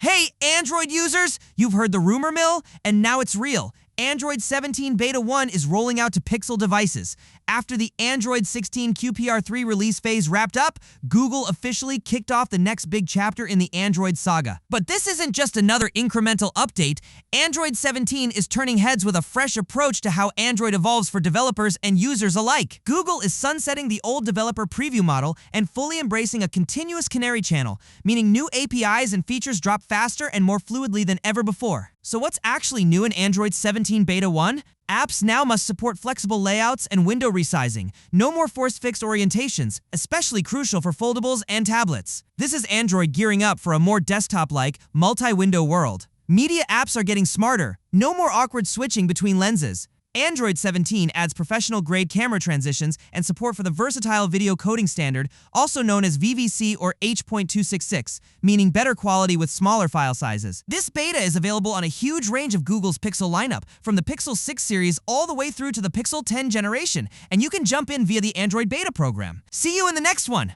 Hey, Android users! You've heard the rumor mill, and now it's real. Android 17 Beta 1 is rolling out to Pixel devices. After the Android 16 QPR3 release phase wrapped up, Google officially kicked off the next big chapter in the Android saga. But this isn't just another incremental update. Android 17 is turning heads with a fresh approach to how Android evolves for developers and users alike. Google is sunsetting the old developer preview model and fully embracing a continuous Canary channel, meaning new APIs and features drop faster and more fluidly than ever before. So what's actually new in Android 17 Beta 1? Apps now must support flexible layouts and window resizing. No more force-fixed orientations, especially crucial for foldables and tablets. This is Android gearing up for a more desktop-like, multi-window world. Media apps are getting smarter. No more awkward switching between lenses. Android 17 adds professional-grade camera transitions and support for the versatile video coding standard, also known as VVC or H.266, meaning better quality with smaller file sizes. This beta is available on a huge range of Google's Pixel lineup, from the Pixel 6 series all the way through to the Pixel 10 generation, and you can jump in via the Android beta program. See you in the next one!